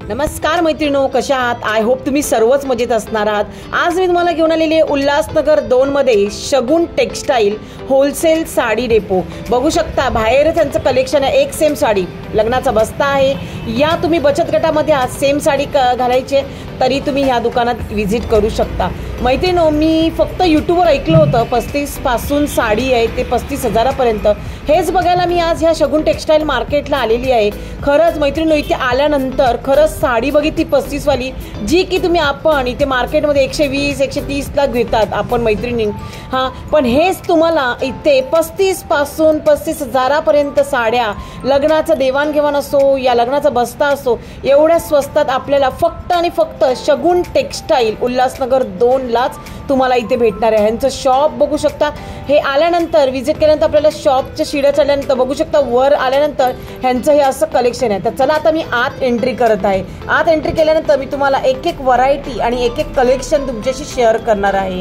नमस्कार मैत्रिणो, कशा आहात? आय होप तुम्ही सर्वच मजेत असणार आहात. आज मी तुम्हाला घेऊन आलेली आहे उल्हासनगर 2 मध्ये शगुन टेक्सटाईल होलसेल साडी डेपो. बघू शकता बाहेर त्यांचं कलेक्शन आहे. एक सेम साडी, लग्नाचा बस्ता आहे. या तुम्ही बचत गटामध्ये आहात, सेम साडी घालायची तरी तुम्ही ह्या दुकानात व्हिजिट करू शकता. मैत्रिणो, मी फक्त यूट्यूबवर ऐकलं होतं 35 पासून साडी आहे ते 35,000पर्यंत. हेच बघायला मी आज ह्या शगुन टेक्सटाईल मार्केटला आलेली आहे. खरंच मैत्रिणो, इथे आल्यानंतर खरंच साडी बघितली 35 वाली, जी की तुम्ही आपण इथे मार्केटमध्ये 120-130ला घेतात आपण मैत्रिणी. हां, पण हेच तुम्हाला इथे 35 पासून 35,000पर्यंत साड्या, लग्नाचं देवाणघेवाण असो या लग्नाचा बस्ता असो, एवढ्या स्वस्तात आपल्याला फक्त आणि फक्त शगुन टेक्सटाईल उल्हासनगर 2लाच तुम्हाला इथे भेटणार आहे. ह्यांचं शॉप बघू शकता. हे आल्यानंतर व्हिजिट केल्यानंतर आपल्याला शॉपच्या शिड्या चढल्यानंतर बघू शकता वर आल्यानंतर ह्यांचं हे असं कलेक्शन आहे. तर चला आता मी आत एंट्री करत आहे. आत एंट्री केल्यानंतर मी तुम्हाला एक एक व्हरायटी आणि एक एक कलेक्शन तुमच्याशी शेअर करणार आहे.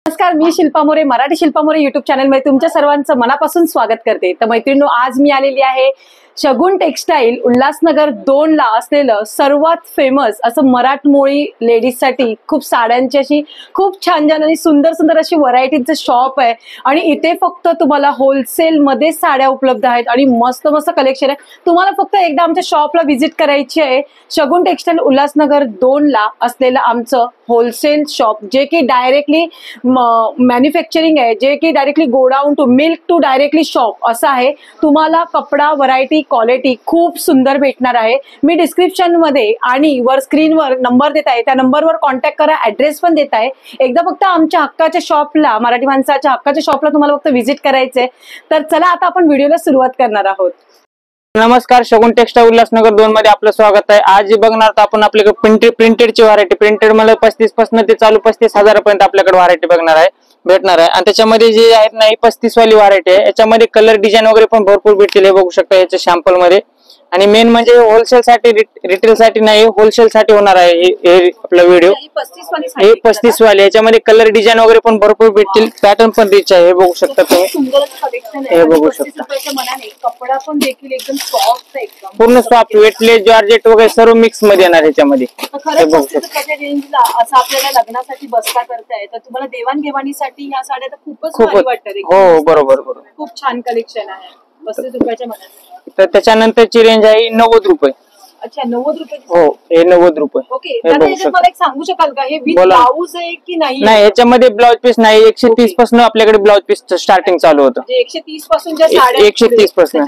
नमस्कार, मी शिल्पा मोरे, मराठी शिल्पा मोरे युट्यूब चॅनलमध्ये तुमच्या सर्वांचं मनापासून स्वागत करते. तर मैत्रिणींनो, आज मी आलेली आहे शगुन टेक्सटाईल उल्हासनगर 2ला असलेलं सर्वात फेमस असं मराठमोळी लेडीजसाठी खूप साड्यांची अशी खूप छान छान आणि सुंदर सुंदर अशी व्हरायटीचं शॉप आहे. आणि इथे फक्त तुम्हाला होलसेलमध्ये साड्या उपलब्ध आहेत आणि मस्त मस्त कलेक्शन आहे. तुम्हाला फक्त एकदा आमच्या शॉपला व्हिजिट करायची आहे. शगुन टेक्सटाईल उल्हासनगर 2ला असलेलं आमचं होलसेल शॉप, जे की डायरेक्टली मॅन्युफॅक्चरिंग आहे, जे की directly godown to milk to directly shop असं आहे. तुम्हाला कपडा, व्हरायटी, क्वालिटी खूप सुंदर भेटणार आहे. मी डिस्क्रिप्शन मध्ये आणि वर स्क्रीनवर नंबर देत आहे, त्या नंबरवर कॉन्टॅक्ट करा. ऍड्रेस पण देत आहे. एकदा फक्त आमच्या हक्काच्या शॉपला, मराठी माणसाच्या हक्काच्या शॉपला तुम्हाला फक्त व्हिजिट करायचंय. तर चला आता आपण व्हिडिओला सुरुवात करणार आहोत. नमस्कार, शगुन टेक्सटाईल उल्हासनगर 2 मध्ये आपलं स्वागत आहे. आज जे बघणार तर आपण आपल्याकडे प्रिंटेडची व्हरायटी, प्रिंटेड मला 35 पासून ते चालू 35,000पर्यंत आपल्याकडे व्हरायटी भेटणार आहे. आणि त्याच्यामध्ये जे आहेत ना, ही 35 वाली व्हरायटी आहे. याच्यामध्ये कलर डिझाईन वगैरे पण भरपूर भेटतील, हे बघू शकता याच्या सॅम्पल मध्ये. आणि मेन म्हणजे होलसेल साठी, रिटेल साठी नाही, होलसेल साठी होणार आहे हे आपला व्हिडिओ. हे 35 वाले, याच्यामध्ये कलर डिझाईन वगैरे पण भरपूर भेटतील. पॅटर्न पण रिच आहे, हे बघू शकता तुम्ही. हे बघू शकता, कपडा पण देखील एकदम सॉफ्ट आहे, पूर्ण सॉफ्ट, वेटलेस, जॉर्जेट वगैरे सर्व मिक्स मध्ये येणार ह्याच्यामध्ये. हे बघू शकता. असं आपल्याला लग्नासाठी बस्ता करताय तर तुम्हाला देवाणघेवाणीसाठी ह्या साड्या तर खूपच वाटतात. हो, बरोबर. खूप छान कलेक्शन आहे. 35 रुपयाच्या मनात. तर त्याच्यानंतरची रेंज आहे 90 रुपये. अच्छा, 90 रुपये. हो, हे 90 रुपये. ओके, मला एक सांगू शकाल का, हे विथ ब्लाऊज आहे की नाही? नाही, याच्यामध्ये ब्लाऊज पीस नाही. 130 पासून आपल्याकडे ब्लाऊज पीस स्टार्टिंग चालू होतं. 130 पासून ज्या साड्या 130 पासून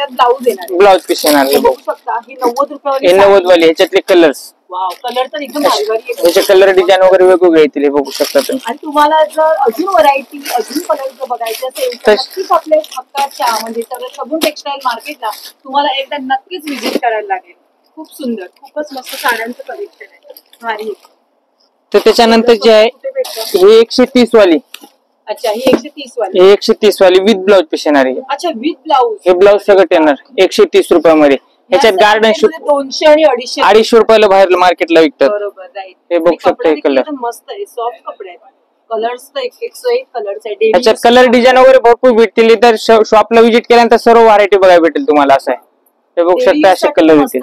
ब्लाऊज पीस येणार. हे 90 रुपये. 90 वाले, ह्याच्यातले कलर्स. वाव, कलर तर एकदम भारी भारी आहे. याचे कलर डिझाईन वगैरे वेगवेगळे येतील, हे बघू शकता तुम्ही. आणि तुम्हाला जर अजून व्हरायटी, अजून कलर जर बघायचे असेल तर नक्कीच आपल्या हक्काच्या म्हणजे शगुन टेक्सटाईल मार्केटला तुम्हाला एकदा नक्कीच व्हिजिट करायला लागेल. खूप सुंदर, खूपच मस्त साड्यांचं कलेक्शन आहे, भारी. तर त्याच्यानंतर जे आहे हे 130 वाली. अच्छा, ही 130 वाली. हे 130 वाली विथ ब्लाऊज पीस येणार आहे. अच्छा, विथ ब्लाऊज. हे ब्लाऊज सगळं येणार 130 रुपयामध्ये. ह्याच्यात गार्डन शूट 200 आणि 250 रुपयाला बाहेर मार्केटला विकतात. बरोबर, राईट. हे बघू शकता, हे कलर मस्त आहे, सॉफ्ट कपडे आहेत. कलर्स तर 101 कलर्स आहेत. ह्याच्यात कलर डिझाईन वगैरे भरपूर भेटतील. तर शॉपला व्हिजिट केल्यानंतर सर्व व्हरायटी बघायला भेटेल तुम्हाला. असं आहे, हे बघू शकता, असे कलर भेटतील.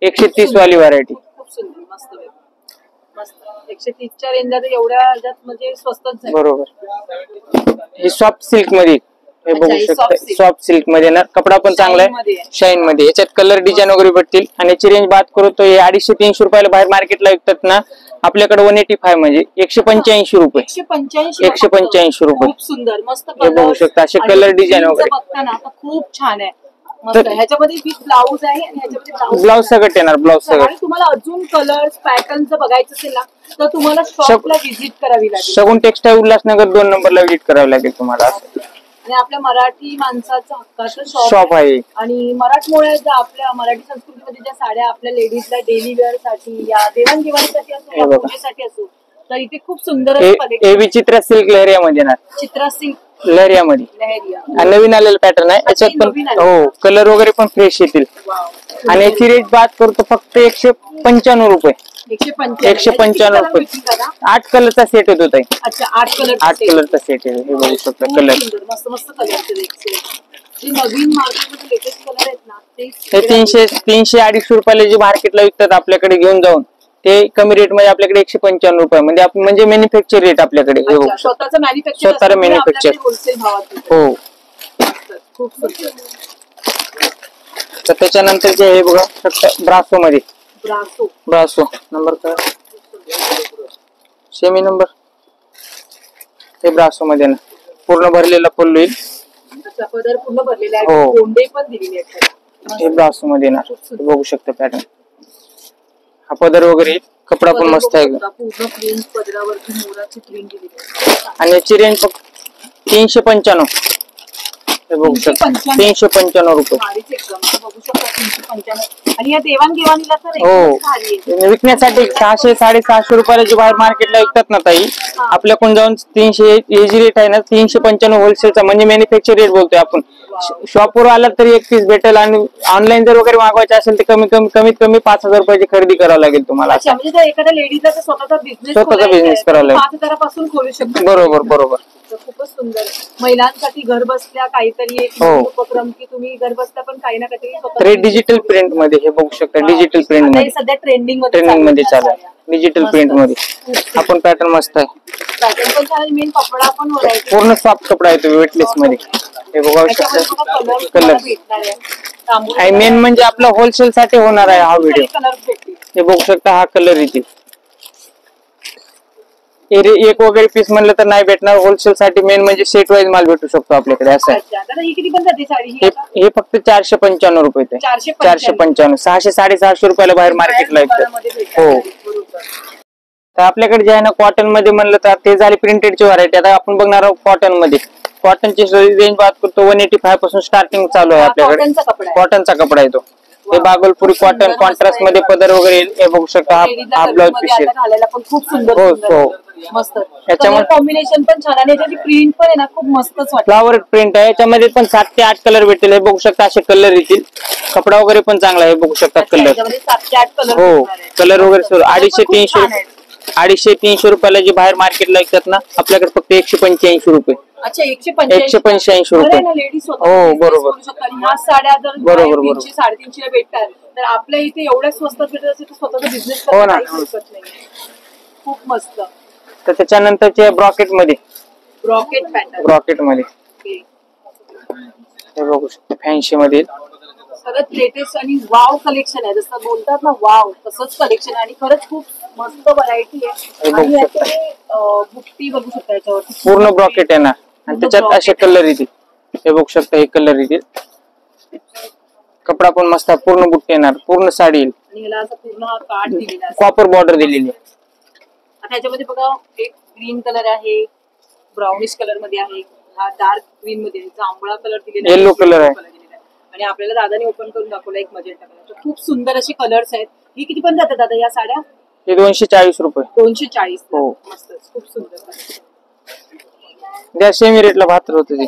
130 वाली व्हरायटी. खूप सुंदर, मस्त मस्त. 130च्या रेंजला एवढ्या म्हणजे स्वस्तच आहे. बरोबर. हे सॉफ्ट सिल्क मध्ये, हे बघू शकता, सॉफ्ट सिल्क मध्ये येणार. कपडा पण चांगला आहे, शाईन मध्ये. याच्यात कलर डिझाईन वगैरे भेटतील. आणि याची रेंज बात करू तर 250-300 रुपयाला बाहेर मार्केटला विकतात ना, आपल्याकडे 185 म्हणजे 185 रुपये. 185 रुपये. खूप सुंदर, मस्त. हे बघू शकता, असे कलर डिझाईन वगैरे बघताना खूप छान आहे. ह्याच्यामध्ये विथ ब्लाऊज आहे आणि ह्याच्यामध्ये ब्लाऊज सगळं येणार. ब्लाऊज सगळं. आणि तुम्हाला अजून कलर्स, पॅटर्न जर बघायचं असेल ना तर तुम्हाला शॉपला व्हिजिट करावी लागेल. शगुन टेक्सटाईल उल्हासनगर 2 नंबरला व्हिजिट करावी लागेल तुम्हाला. आणि आपल्या मराठी माणसाचं हक्काचं शॉप आहे. आणि मराठमोळ्या ज्या आपल्या मराठी संस्कृतीमध्ये ज्या साड्या आपल्या लेडीजला डेली वेअर साठी या देवाणघेवाणीसाठी असो या पूजेसाठी असो तर इथे खूप सुंदर हे विचित्र सिल्क लहरियामध्ये येणार. चित्रा सिल्क लहरियामध्ये लहरिया नवीन आलेला पॅटर्न आहे. याच्यात पण हो कलर वगैरे पण फ्रेश येतील. आणि याची रेट बात करतो फक्त 195 रुपये. 195 रुपये. 8 कलरचा सेट येतो ताई. अच्छा 8 कलरचा सेट आहे. हे बघू शकता कलर मस्त मस्त कलर. नवीन मार्केटमध्ये लेटेस्ट कलर आहेत ना हे 300-250 रुपयाला जे मार्केटला विकतात आपल्याकडे घेऊन जाऊन ते कमी रेट मध्ये आपल्याकडे 195 रुपये म्हणजे आपण म्हणजे मॅन्युफॅक्चर रेट आपल्याकडे. स्वतःचं मॅन्युफॅक्चर हो. खूप सुंदर. तर त्याच्यानंतरचे हे बघा ब्रासो मध्ये ब्रासो नंबर काय सेमी नंबर हे ब्रासो मध्ये ना पूर्ण भरलेला पल्लू येईल. पदर पूर्ण भरलेला आहे. गोंडे पण दिलेले आहेत. हे ब्रासो मध्ये ना बघू शकता पॅटर्न. हा पदर वगैरे कपडा पण मस्त आहे. पूर्ण प्रिंट पदरावरती मोराची प्रिंट दिलेली आहे. आणि याची रेंज फक्त 395. हे बघू शकता 395 रुपये. बघू शकता 395. आणि या देवाणघेवाणीला तर हो विकण्यासाठी 600-650 रुपयाला जे बाहेर मार्केटला विकतात ना ताई आपल्याकडून जाऊन 300 हे जी रेट आहे ना 395 होलसेलचा म्हणजे मॅन्युफॅक्चर रेट बोलतोय आपण. शॉपवर आला तरी 1 पीस भेटेल आणि ऑनलाईन जर वगैरे मागवायचे असेल तर कमीत कमी 5000 रुपयाची खरेदी करावी लागेल तुम्हाला. म्हणजे एखाद्या लेडीजला स्वतःचा बिझनेस करावा लागेल 5000 पासून खोलू शकतो. बरोबर. खूपच सुंदर. महिलांसाठी घर बसल्या काहीतरी एक उपक्रम की तुम्ही घर बसल्या पण काही ना काहीतरी डिजिटल प्रिंट मध्ये हे बघू शकता. डिजिटल प्रिंट मध्ये सध्या ट्रेंडिंग मध्ये चालू आहे. डिजिटल प्रिंट मध्ये आपण पॅटर्न मस्त आहे. पॅटर्न पण छान. मेन कपडा पण पूर्ण सॉफ्ट कपडा येतो वेटलेस मध्ये. हे बघू शकता कलर. आणि मेन म्हणजे आपला होलसेल साठी होणार आहे हा व्हिडिओ. हे बघू शकता हा कलर येतील. एक वगैरे पीस म्हणलं तर नाही भेटणार. होलसेल साठी मेन म्हणजे सेट वाईज माल भेटू शकतो आपल्याकडे असं आहे. हे फक्त 495 रुपये. 495 600-650 रुपयाला बाहेर मार्केटला विकतात. हो. तर आपल्याकडे जे आहे ना कॉटन मध्ये म्हणलं तर ते झाले प्रिंटेडची व्हरायटी. आता आपण बघणार आहोत कॉटन मध्ये. कॉटनची रेंज बात करतो 185 पासून स्टार्टिंग चालू आहे आपल्याकडे. कॉटनचा कपडा आहे तो. हे बागलपुरी कॉटन कॉन्ट्रास्ट मध्ये पदर वगैरे हे बघू शकता. हा ब्लाउज पीस खूप सुंदर मस्त. याच्यामध्ये कॉम्बिनेशन पण छान आणि त्याची प्रिंट पण आहे ना खूप मस्तच वाटते. फ्लावर प्रिंट आहे. याच्यामध्ये पण 7 ते 8 कलर भेटतील. हे बघू शकता असे कलर येतील. कपडा वगैरे पण चांगला आहे बघू शकता. कलर 7 ते 8 कलर हो कलर वगैरे 250-300 रुपयाला जे बाहेर मार्केटला विकतात ना आपल्याकडे फक्त 185 रुपये. अच्छा 185 रुपये. हो बरोबर. ह्या साड्या जर 300-350 भेटतात तर आपल्या इथे एवढ्या स्वस्तात भेटत असेल तर स्वतःचा बिझनेस खूप मस्त. तर त्याच्यानंतरचे ब्रॉकेट मध्ये ब्रॉकेट मध्ये हे बघू शकता फॅन्सी मध्ये सगळ्यात लेटेस्ट आणि वाव कलेक्शन आहे. जसं बोलतात ना वाव तसंच कलेक्शन आणि खरंच खूप मस्त व्हरायटी आहे. आणि बुट्टी बघू शकता याच्यावरती पूर्ण ब्रॉकेट आहे ना आणि त्याच्यात असे कलर येतील. हे बघू शकता हे कलर येतील. कपडा पण मस्त पूर्ण बुट्टी येणार. पूर्ण साडी येईल. आणि याला असं पूर्ण काठ दिलेला आहे. कॉपर बॉर्डर दिलेली आहे. आता याच्यामध्ये बघा एक ग्रीन कलर आहे. ब्राउनिश कलर मध्ये आहे. हा डार्क ग्रीन मध्ये जांभळा कलर दिलेला आहे. येलो कलर आहे. आणि आपल्याला दादाने ओपन करून दाखवला एक मजेंटा कलर. खूप सुंदर असे कलर्स आहेत. ही किती पण जातात दादा या साड्या? हे 240 रुपये. 240. हो मस्त खूप सुंदर. त्या सेमी रेटला 72 होते ते.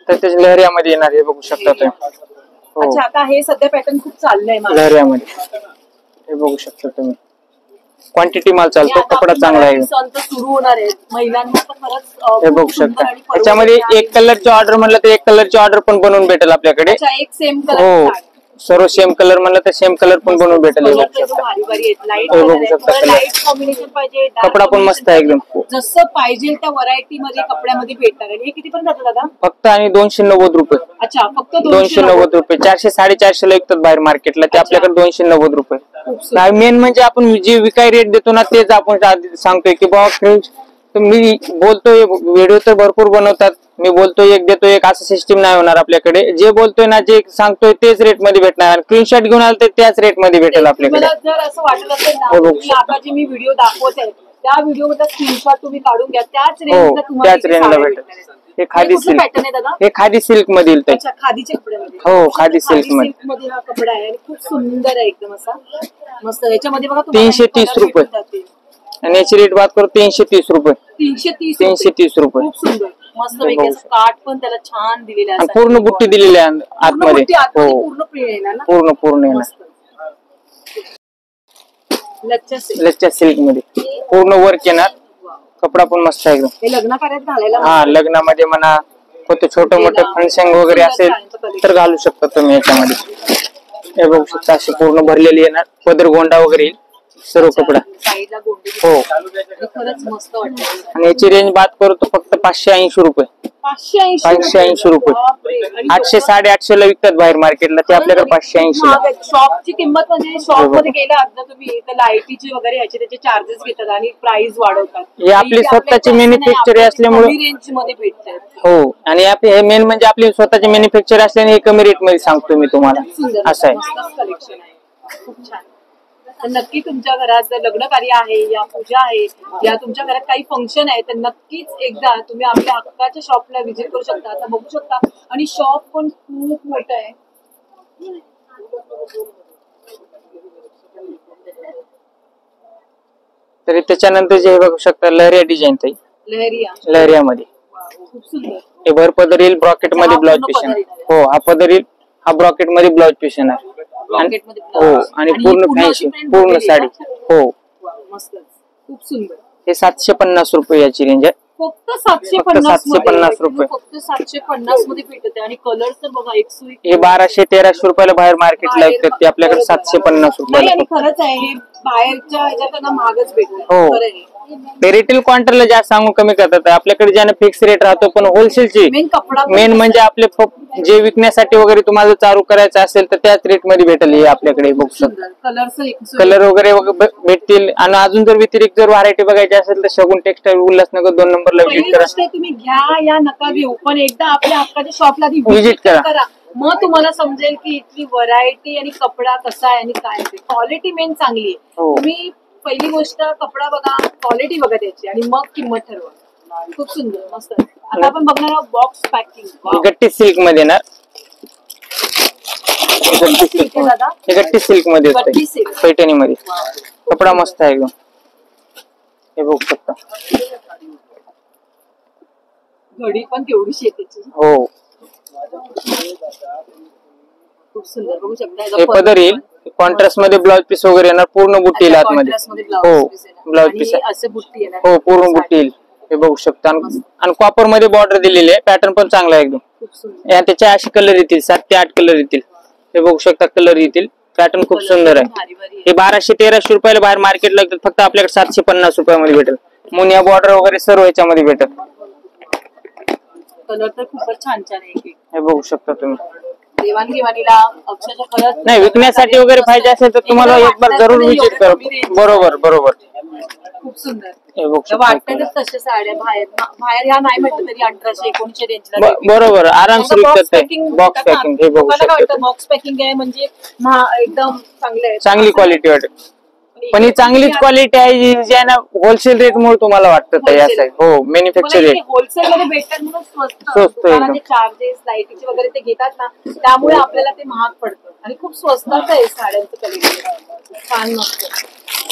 तर त्याच्या लहरियामध्ये येणार हे बघू शकता तुम्ही. अच्छा आता हे सध्या पॅटर्न खूप चाललंय लहरियामध्ये. हे बघू शकता तुम्ही. क्वांटिटी माल चालतो. कपडा चांगला आहे. सण तर सुरू होणार आहे. महिलांना तर खरंच हे बघू शकता. त्याच्यामध्ये एक कलरची ऑर्डर म्हणलं तर एक कलरची ऑर्डर पण बनवून भेटेल आपल्याकडे. एक सेम कलर सर्व सेम कलर म्हणलं तर सेम कलर पण बनवून भेटेल. हे बघू शकता कपडा पण मस्त आहे एकदम. जसं पाहिजे त्या व्हरायटी मध्ये कपड्यामध्ये भेटणार. हे किती पण जातं दादा? फक्त आणि 290 रुपये. अच्छा फक्त 290 रुपये. 400-450 ला विकतात बाहेर मार्केटला ते आपल्याकडे 290 रुपये. मेन म्हणजे आपण जे विकाय रेट देतो ना तेच आपण सांगतोय की बाबा मी बोलतोय व्हिडिओ तर भरपूर बनवतात. मी बोलतोय एक देतोय एक असं सिस्टीम नाही होणार आपल्याकडे. जे बोलतोय ना जे सांगतोय तेच रेट मध्ये भेटणार. स्क्रीनशॉट घेऊन आलं तर त्याच रेट मध्ये भेटेल आपल्याकडे. जर असं वाटत असेल ना आता जे मी व्हिडिओ दाखवते त्या व्हिडिओ मध्ये स्क्रीनशॉट तुम्ही काढून घ्या. त्याच रेंजला भेटेल. हे खादी सिल्क पॅटर्न आहे दादा. हे खादी सिल्क मध्ये येईल. खादीच्या कपड्यामध्ये. हो खादी सिल्क मध्ये हा कपडा आहे आणि खूप सुंदर आहे एकदम असा मस्त. याच्यामध्ये बघा 330 रुपये. आणि याची रेट बात करू 330 रुपये. 330 रुपये. खूप सुंदर मस्त पैकी काठ पण त्याला छान दिलेला आहे. पूर्ण बुट्टी दिलेली आहे आतमध्ये. हो पूर्ण प्रिंट येणार ना. पूर्ण येणार. लच्छा सिल्क मध्ये पूर्ण वर्क येणार. कपडा पण मस्त आहे एकदम. हे लग्न कार्यात घालायला. हा लग्नामध्ये म्हणा होते छोटं मोठं फंक्शन वगैरे असेल तर घालू शकता तुम्ही याच्यामध्ये. हे बघू शकता अशी पूर्ण भरलेली येणार. पदर गोंडा वगैरे येईल सर्व कपडा. हो खरंच मस्त वाटतं. आणि याची रेंज बात करू तर फक्त 580 रुपये. 580 रुपये. 800 850 ला विकतात बाहेर मार्केटला, ते आपल्याकडे 580. शॉपची किंमत म्हणजे शॉप मध्ये गेला आता तुम्ही तर लाईटीची वगैरे ह्याचे त्याचे चार्जेस घेतात आणि प्राइस वाढवतात. हे आपली स्वतःची मॅन्युफॅक्चर असल्यामुळे रेंज मध्ये भेटतात. हो आणि हे मेन म्हणजे आपली स्वतःची मॅन्युफॅक्चर असल्याने हे कमी रेट मध्ये सांगतो मी तुम्हाला. असं आहे. कलेक्शन आहे खूप छान. तर नक्की तुमच्या घरात जर लग्न कार्य आहे या पूजा आहे या तुमच्या घरात काही फंक्शन आहे तर नक्कीच एकदा तुम्ही आपल्या हक्काच्या शॉपला व्हिजिट करू शकता. आता बघू शकता आणि शॉप पण खूप मोठं आहे. तरी त्याच्यानंतर जे बघू शकता लहरिया डिझाईन ताई. लहरिया मध्ये खूप सुंदर. हे भर पदर येईल ब्रॉकेट मध्ये ब्लाउज पीस येणार. हो हा पदर येईल. हा ब्रॉकेट मध्ये ब्लाउज पीस येणार. हो आणि पूर्ण फॅन्सी पूर्ण साडी. हो मस्त खूप सुंदर. हे 750 रुपये याची रेंज आहे. फक्त 750 रुपये. फक्त 750 मध्ये भेटते. आणि कलर तर बघा एक सुई. हे 1200-1300 रुपयाला बाहेर मार्केटला विकतात, ते आपल्याकडे 750 रुपये. आणि खरंच आहे हे बाहेरच्या ह्याच्यात महागच भेटतं. हो ते रिटेल काउंटरला जास्त सांगून कमी करतात. आपल्याकडे ज्याने फिक्स रेट राहतो पण होलसेलची मेन म्हणजे आपले जे विकण्यासाठी वगैरे तुम्हाला चालू करायचं असेल तर त्याच रेट मध्ये भेटेल. हे आपल्याकडे बघू शकता कलर वगैरे भेटतील. आणि अजून जर व्यतिरिक्त जर व्हरायटी बघायची असेल तर शगुन टेक्सटाईल उल्हासनगर 2 नंबरला व्हिजिट करा. तुम्ही घ्या या नका घेऊ पण एकदा आपल्या हक्काच्या शॉपला व्हिजिट करा. मग तुम्हाला समजेल की इथली व्हरायटी आणि कपडा कसा आहे आणि काय आहे. क्वालिटी मेन चांगली आहे. तुम्ही पहिली गोष्ट कपडा बघा, क्वालिटी बघा त्याची आणि मग किंमत ठरवा. खूप सुंदर मस्त. आता आपण बघणार आहोत बॉक्स पॅकिंग. गट्टी सिल्क मध्ये ना. गट्टी सिल्क मध्ये पैठणी मध्ये कपडा मस्त आहे एकदम. हे बघू शकता. घडी पण तेवढीशी आहे त्याची. हो खूप सुंदर बघू शकता. हे पदर येईल. कॉन्ट्रास्ट मध्ये ब्लाउज पीस वगैरे येणार. पूर्ण बुट्टी येईल आतमध्ये. हो ब्लाउज पीस हो पूर्ण बुट्टी येईल. हे बघू शकता. आणि कॉपर मध्ये बॉर्डर दिलेली आहे. पॅटर्न पण चांगला आहे एकदम. त्याच्या असे कलर येतील 7 ते 8 कलर येतील. हे बघू शकता कलर येतील. पॅटर्न खूप सुंदर आहे. हे 1200-1300 रुपयाला बाहेर मार्केटला लागतात, फक्त आपल्याकडे 750 रुपयामध्ये भेटेल. मुनिया बॉर्डर वगैरे सर्व याच्यामध्ये भेटेल. कलर तर खूपच छान छान आहे. हे बघू शकता तुम्ही. देवाणघेवाणीला अक्षरशः खरंच नाही विकण्यासाठी वगैरे पाहिजे असेल तर तुम्हाला एक बार जरूर विजिट करा. बरोबर खूप सुंदर वाटतं. तसे साड्या बाहेर ह्या नाही म्हटलं तरी 1800-1900 रेंजला बरोबर आरामशीर विकतात. बॉक्स पॅकिंग हे बघू शकता. बॉक्स पॅकिंग आहे म्हणजे एकदम चांगलं आहे. चांगली क्वालिटी वाटेल. पण ही चांगलीच क्वालिटी आहे जी आहे ना होलसेल रेट मुळे तुम्हाला वाटतं ते असं आहे. हो मॅन्युफॅक्चर रेट होलसेल मध्ये भेटतात म्हणून स्वस्त. चार्जेस लाईटीचे वगैरे ते घेतात ना त्यामुळे आपल्याला ते महाग पडतं आणि खूप स्वस्तात आहे साड्यांचं कलेक्शन. छान मस्त.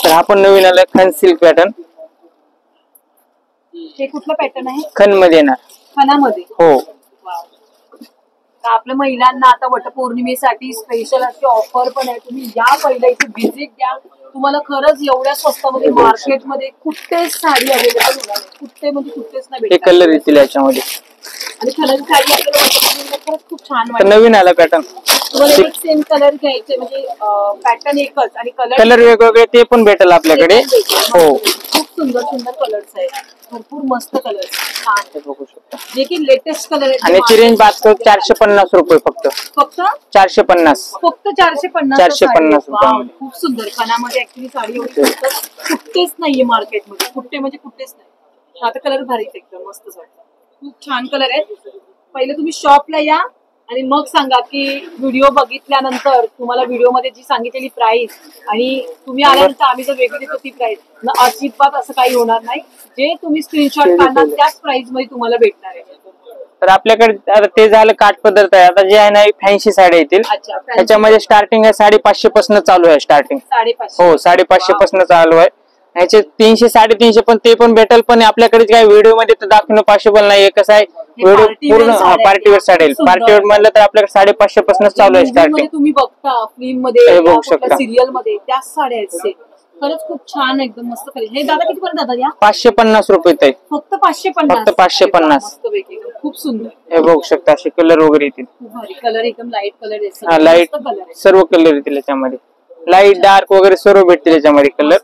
तर आपण नवीन आलाय खन सिल्क पॅटर्न. हे कुठलं पॅटर्न आहे? खन मध्ये येणार. खनामध्ये. हो आपल्या महिलांना आता वटपौर्णिमेसाठी स्पेशल अशी ऑफर पण आहे. तुम्ही या पहिल्या इथे व्हिजिट द्या. तुम्हाला खरंच एवढ्या स्वस्तामध्ये मार्केटमध्ये कुठेच साडी अवेलेबल होणार. कुठे म्हणजे कुठेच नाही भेटत. कलर येतील याच्यामध्ये. आणि खरंच साडी आपल्याला खरंच खूप छान वाटतं. नवीन आला पॅटर्न. तुम्हाला एक सेम कलर घ्यायचे म्हणजे पॅटर्न एकच आणि कलर वेगवेगळे ते पण भेटेल आपल्याकडे. हो खूप सुंदर सुंदर कलर्स आहेत. भरपूर मस्त कलर छान बघू शकता. जे की लेटेस्ट कलर आहे. आणि याची रेंज बात करू 450 रुपये फक्त. 450. फक्त 450 रुपये. खूप सुंदर. खणामध्ये ऍक्च्युली साडी एवढी कुठेच नाहीये मार्केटमध्ये. कुठे म्हणजे कुठेच नाही. आता कलर भारीच एकदम मस्त वाटतं. खूप छान कलर आहे. पहिले तुम्ही शॉपला या आणि मग सांगा की व्हिडिओ बघितल्यानंतर तुम्हाला व्हिडिओमध्ये जी सांगितलेली प्राइस आणि तुम्ही आल्यानंतर आम्ही जर वेगळी देतो ती प्राइस. अजिबात असं काही होणार नाही. जे तुम्ही स्क्रीनशॉट काढणार त्याच प्राइस मध्ये तुम्हाला भेटणार आहे. तर आपल्याकडे आता ते झालं काठ पदार्थ आहे. आता जे आहे ना फॅन्सी साड्या येतील. त्याच्यामध्ये स्टार्टिंग आहे 550 पासून चालू आहे. स्टार्टिंग 550. हो 550 पासून चालू आहे. ह्याचे 300 350 पण ते पण भेटेल, पण आपल्याकडे काय व्हिडिओ मध्ये तर दाखवणं पॉसिबल नाहीये. कसं आहे व्हिडिओ पूर्ण पार्टीवेअर साडी, पार्टीवेअर म्हणलं तर आपल्याकडे 550 पासून चालू आहे स्टार्टिंग. तुम्ही बघता फिल्म मध्ये सिरियल मध्ये त्याच साड्या आहेत. खरंच खूप छान एकदम मस्त कलेक्शन. हे दादा किती पर्यंत जातात या? 550 रुपये ताई, फक्त 550. फक्त 550. खूप सुंदर. हे बघू शकता असे कलर वगैरे येतील. कलर एकदम लाईट कलर आहे. हा लाईट सर्व कलर येतील याच्यामध्ये, लाईट डार्क वगैरे सर्व भेटतील याच्यामध्ये कलर.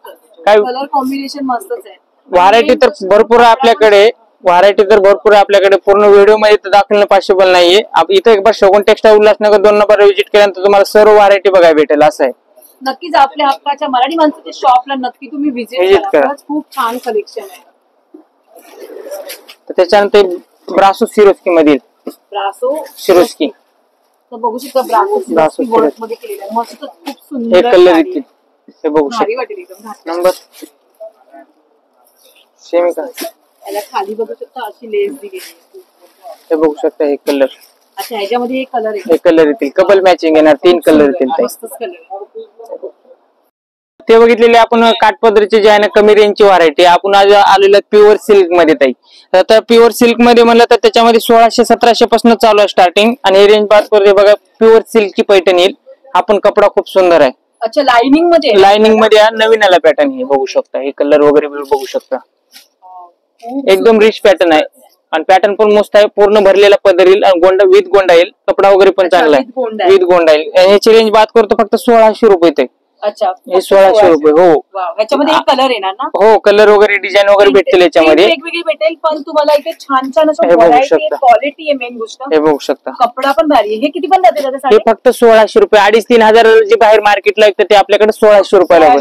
काय कलर कॉम्बिनेशन मस्तच आहे. व्हरायटी तर भरपूर आहे आपल्याकडे, व्हरायटी तर भरपूर आहे आपल्याकडे. पूर्ण व्हिडिओ मध्ये तर दाखवणं पॉसिबल नाहीये. इथे एक बार शगुन टेक्सटाईल उल्हासनगर 2 नंबर व्हिजिट केल्यानंतर तुम्हाला सर्व व्हरायटी बघायला भेटेल. असं आहे. नक्कीच आपल्या हक्काच्या मराठी माणसाच्या शॉपला नक्की तुम्ही व्हिजिट करा. खूप छान कलेक्शन आहे. तर त्याच्यानंतर ब्रासो सिरोस्की मधील ब्रासो सिरोस्की तर बघू शकता. ब्रासो वर्क मध्ये केलेलं आहे. मस्त खूप हे सुंदर कलर येतील. हे बघू भारी शकता वाटेल एकदम घातल्यावर. नंबर सेम का. याला खाली बघू शकता अशी लेस दिलेली आहे. हे बघू शकता हे कलर. अच्छा ह्याच्यामध्ये एक कलर आहे. हे कलर येतील, कपल मॅचिंग येणार. 3 कलर येतील ताई. मस्तच कलर. ते बघितलेले आपण काठपदरीचे जे आहे ना कमी रेंजची व्हरायटी. आपण आज आलेलं प्युअर सिल्क मध्ये ताई. तर प्युअर सिल्क मध्ये म्हणलं तर त्याच्यामध्ये 1600-1700 पासून चालू आहे स्टार्टिंग. आणि हे रेंज बात करते बघा, प्युअर सिल्कची पैठणी येईल. आपण कपडा खूप सुंदर आहे. अच्छा लाइनिंग मध्ये, लाइनिंग मध्ये नवीन आला पॅटर्न. हे बघू शकता, हे कलर वगैरे बघू शकता. एकदम रिच पॅटर्न आहे आणि पॅटर्न पण मस्त आहे. पूर्ण भरलेला पदर येईल आणि गोंडा विथ गोंडा येईल. कपडा वगैरे पण चांगला आहे, विथ गोंडा येईल. याची रेंज बात करतो फक्त 1600 रुपये ते. अच्छा हे 1600 रुपये. हो ह्याच्यामध्ये एक कलर येणार ना. हो कलर वगैरे डिझाईन वगैरे भेटतील याच्यामध्ये. वेगवेगळी भेटेल पण तुम्हाला इथे छान छान असं क्वालिटी आहे. मेन गोष्ट हे बघू शकता. कपडा पण भारी आहे. हे किती पण जाते? हे फक्त 1600 रुपये. 2,500-3 हजार जे बाहेर मार्केटला विकतात ते आपल्याकडे 1600 रुपयाला.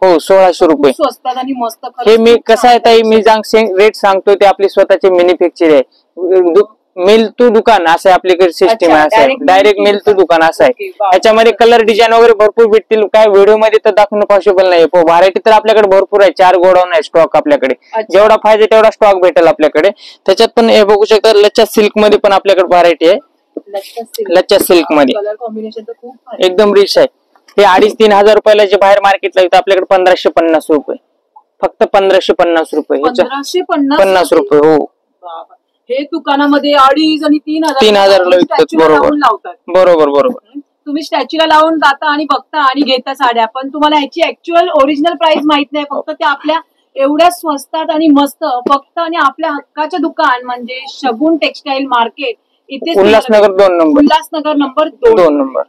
हो 1600 रुपये स्वस्तात आणि मस्त. हे मी कसं आहे ताई, मी रेट सांगतोय ते आपली स्वतःची मॅन्युफॅक्चर आहे. मिल टू दुकान असं आपल्याकडे सिस्टम आहे. असं आहे डायरेक्ट मिल टू दुकान असं आहे. याच्यामध्ये कलर डिझाईन वगैरे भरपूर भेटतील. काय व्हिडिओ मध्ये तर दाखवणं पॉसिबल नाही. व्हरायटी तर आपल्याकडे भरपूर आहे. 4 गोडाऊन आहे स्टॉक आपल्याकडे. जेवढा पाहिजे तेवढा स्टॉक भेटेल आपल्याकडे. त्याच्यात पण हे बघू शकता लच्चा सिल्क मध्ये पण आपल्याकडे व्हरायटी आहे. लच्चा सिल्क मध्ये एकदम रिच आहे. हे 2,500-3 हजार रुपयाला जे बाहेर मार्केटला येतं आपल्याकडे 1550 रुपये. फक्त 1550 रुपये. 1550 रुपये. हो हे दुकानामध्ये 2,500 आणि 3,000 विकतात. बरोबर बरोबर. तुम्ही स्टॅच्यूला लावून जाता आणि बघता आणि घेता साड्या, पण तुम्हाला ह्याची ऍक्च्युअल ओरिजिनल प्राइस माहित नाही. फक्त ते आपल्या एवढ्या स्वस्तात आणि मस्त फक्त आणि आपल्या हक्काचं दुकान म्हणजे शगुन टेक्सटाईल मार्केट इथे Ulhasnagar 2 number. Ulhasnagar number 2 number.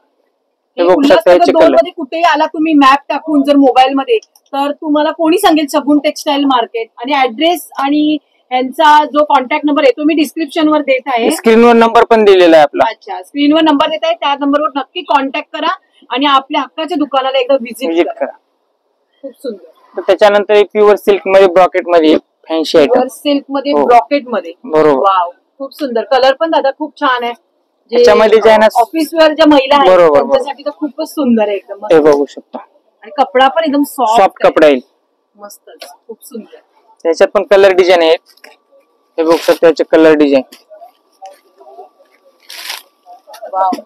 Ulhasnagar 2 मध्ये कुठेही आला तुम्ही मॅप टाकून जर मोबाईल मध्ये, तर तुम्हाला कोणी सांगेल शगुन टेक्सटाईल मार्केट. आणि ऍड्रेस आणि यांचा जो कॉन्टॅक्ट नंबर आहे तो मी डिस्क्रिप्शन वर देत आहे. स्क्रीनवर नंबर पण दिलेला आहे आपला. अच्छा स्क्रीनवर नंबर देत आहे. त्या नंबरवर नक्की कॉन्टॅक्ट करा आणि आपल्या हक्काच्या दुकानाला एकदा व्हिजिट करा. खूप सुंदर. त्याच्यानंतर प्युअर सिल्क मध्ये ब्रॉकेट मध्ये फॅन्सी आयटम. सिल्क मध्ये ब्रॉकेट मध्ये. बरोबर. वाव खूप सुंदर. कलर पण दादा खूप छान आहे. त्याच्यामध्ये जे आहे ना ऑफिस वेअर ज्या महिला आहेत त्यांच्यासाठी तर खूपच सुंदर आहे एकदम. हे बघू शकता. आणि कपडा पण एकदम सॉफ्ट कपडा येईल. मस्त खूप सुंदर. त्याच्यात पण कलर डिझाईन आहेत. हे बघू शकता त्याचे कलर डिझाईन.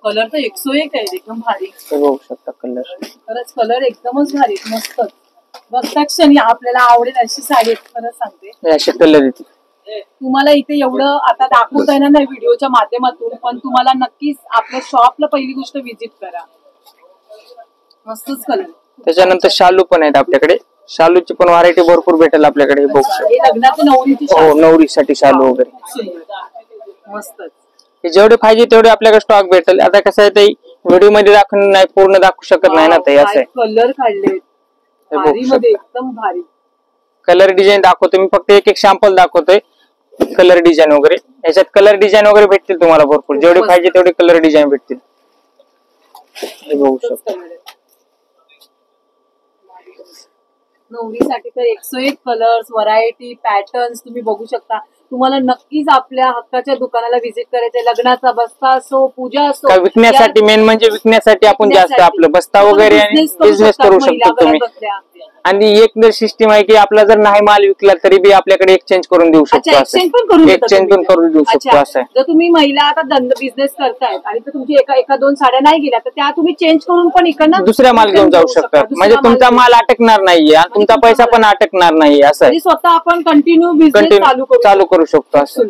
कलर तर 101 आहे एकदम भारी. हे बघू शकता कलर. खरंच कलर एकदमच भारी मस्त. बघता क्षणी आपल्याला आवडेल अशी साडी खरंच सांगते. असे कलर येतील. तुम्हाला इथे एवढं आता दाखवता येणार नाही व्हिडिओच्या माध्यमातून, पण तुम्हाला नक्कीच आपल्या शॉपला पहिली गोष्ट व्हिजिट करा. मस्तच कलर. त्याच्यानंतर शालू पण आहेत आपल्याकडे. शालूची पण व्हरायटी भरपूर भेटेल आपल्याकडे. लग्नाची नवरीची. हो नवरीसाठी शालू वगैरे मस्त. जेवढे पाहिजे तेवढे आपल्याकडे स्टॉक भेटेल. आता कसं आहे ते व्हिडिओ मध्ये दाखवून नाही, पूर्ण दाखवू शकत नाही ना ते. असं आहे. कलर काढले एकदम भारी. कलर डिझाईन दाखवतो मी, फक्त एक सॅम्पल दाखवतोय. कलर डिझाईन वगैरे याच्यात कलर डिझाईन वगैरे भेटतील तुम्हाला भरपूर. जेवढे पाहिजे तेवढे कलर डिझाईन भेटतील. हे बघू शकता. नवरीसाठी तर 101 कलर्स, व्हरायटी, पॅटर्न्स तुम्ही बघू शकता. तुम्हाला नक्कीच आपल्या हक्काच्या दुकानाला व्हिजिट करायचंय. लग्नाचा बस्ता असो, पूजा असो, विकण्यासाठी मेन म्हणजे विकण्यासाठी आपण जास्त आपलं बस्ता वगैरे आणि बिझनेस करू शकतो तुम्ही. आणि एक जर सिस्टीम आहे की आपला जर नाही माल विकला तरी बी आपल्याकडे एक्सचेंज करून देऊ शकतो. एक्सचेंज पण करून देता एक्सचेंज पण तुम्ही? करून देऊ शकतो असं आहे. जर तुम्ही महिला आता बिझनेस करतायत आणि तर तुमची एका दोन साड्या नाही गेल्या तर त्या तुम्ही चेंज करून पण इकडनं दुसऱ्या माल घेऊन जाऊ शकतात. म्हणजे तुमचा माल अटकणार नाहीये आणि तुमचा पैसा पण अटकणार नाहीये असं आहे. स्वतः आपण कंटिन्यू बिझनेस चालू करू शकतो असं.